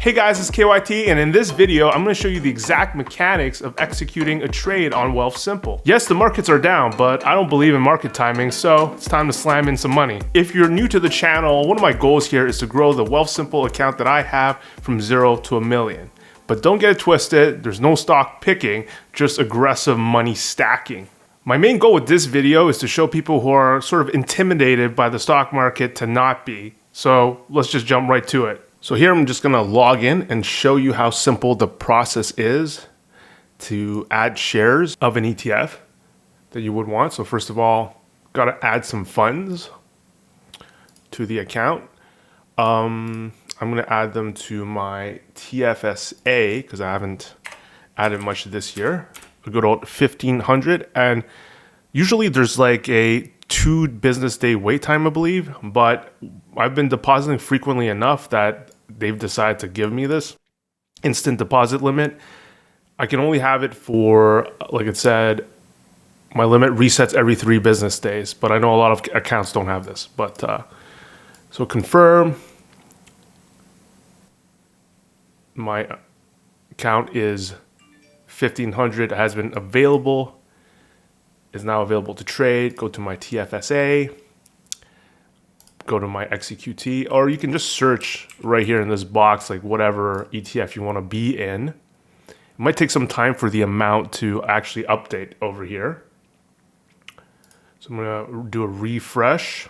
Hey guys, it's KYT, and in this video, I'm gonna show you the exact mechanics of executing a trade on Wealthsimple. Yes, the markets are down, but I don't believe in market timing, so it's time to slam in some money. If you're new to the channel, one of my goals here is to grow the Wealthsimple account that I have from 0 to $1 million. But don't get it twisted, there's no stock picking, just aggressive money stacking. My main goal with this video is to show people who are sort of intimidated by the stock market to not be. So let's just jump right to it. So here I'm just gonna log in and show you how simple the process is to add shares of an ETF that you would want. So first of all, gotta add some funds to the account. I'm gonna add them to my TFSA because I haven't added much this year. A good old 1,500, and usually there's like a 2 business day wait time, I believe, but I've been depositing frequently enough that they've decided to give me this instant deposit limit. I can only have it for, like it said, my limit resets every 3 business days, but I know a lot of accounts don't have this. But so confirm. My account is 1,500, has been available, is now available to trade. Go to my TFSA, go to my XEQT, or you can just search right here in this box, like whatever ETF you want to be in. It might take some time for the amount to actually update over here. So I'm gonna do a refresh.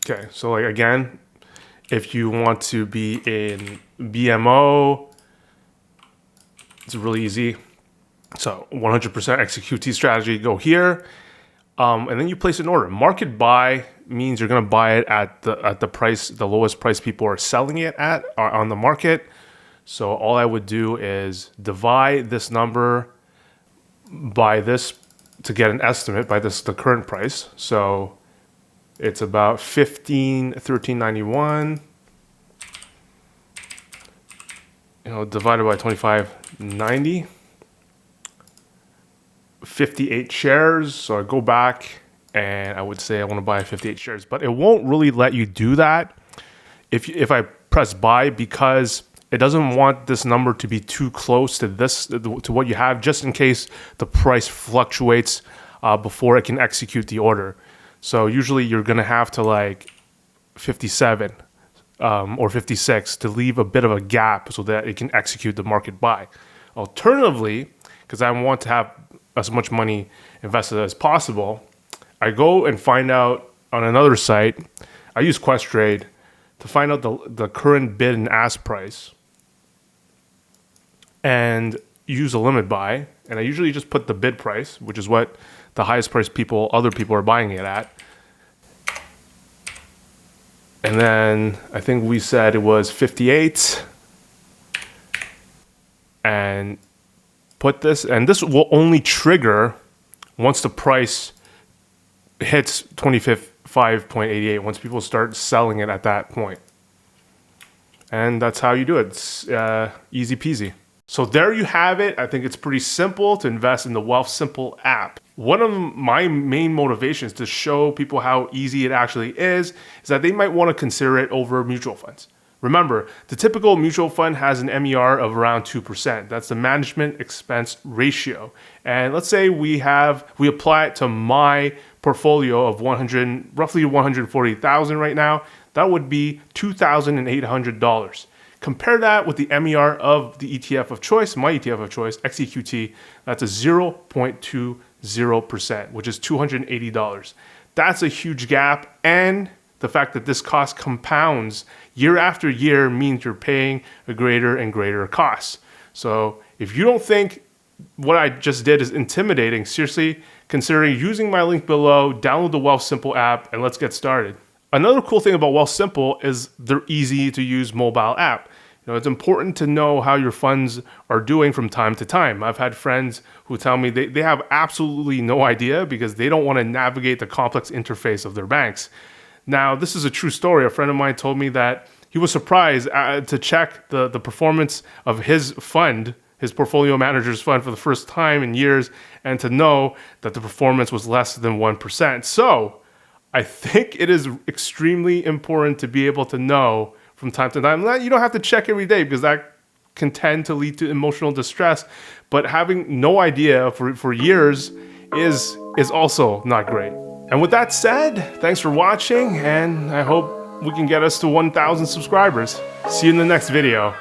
Okay, so like again, if you want to be in BMO, it's really easy. So 100% XEQT strategy, go here. And then you place an order. Market buy means you're gonna buy it at the price, the lowest price people are selling it at on the market. So all I would do is divide this number by this to get an estimate by the current price. So it's about $13.91. Divided by 25.90. 58 shares. So I go back and I would say I want to buy 58 shares, but it won't really let you do that if I press buy, because it doesn't want this number to be too close to what you have, just in case the price fluctuates before it can execute the order. So usually you're gonna have to like 57 or 56 to leave a bit of a gap so that it can execute the market buy. Alternatively, because I want to have as much money invested as possible, I go and find out on another site. I use Questrade to find out the current bid and ask price and use a limit buy. And I usually just put the bid price, which is what the highest price other people are buying it at. And then I think we said it was 58, and put this, and this will only trigger once the price hits 25.88, once people start selling it at that point. And that's how you do it. It's easy peasy. So there you have it. I think it's pretty simple to invest in the Wealthsimple app. One of my main motivations to show people how easy it actually is that they might want to consider it over mutual funds. Remember, the typical mutual fund has an MER of around 2%. That's the management expense ratio. And let's say we apply it to my portfolio of roughly 140,000 right now. That would be $2,800. Compare that with the MER of the ETF of choice, my ETF of choice, XEQT. That's a 0.20%, which is $280. That's a huge gap, and the fact that this cost compounds year after year means you're paying a greater and greater cost. So if you don't think what I just did is intimidating, seriously consider using my link below, download the Wealthsimple app, and let's get started. Another cool thing about Wealthsimple is their easy to use mobile app. It's important to know how your funds are doing from time to time. I've had friends who tell me they have absolutely no idea because they don't want to navigate the complex interface of their banks. Now, this is a true story. A friend of mine told me that he was surprised to check the performance of his fund, his portfolio manager's fund, for the first time in years, and to know that the performance was less than 1%. So I think it is extremely important to be able to know from time to time. You don't have to check every day because that can tend to lead to emotional distress. But having no idea for years is also not great. And with that said, thanks for watching, and I hope we can get us to 1,000 subscribers. See you in the next video.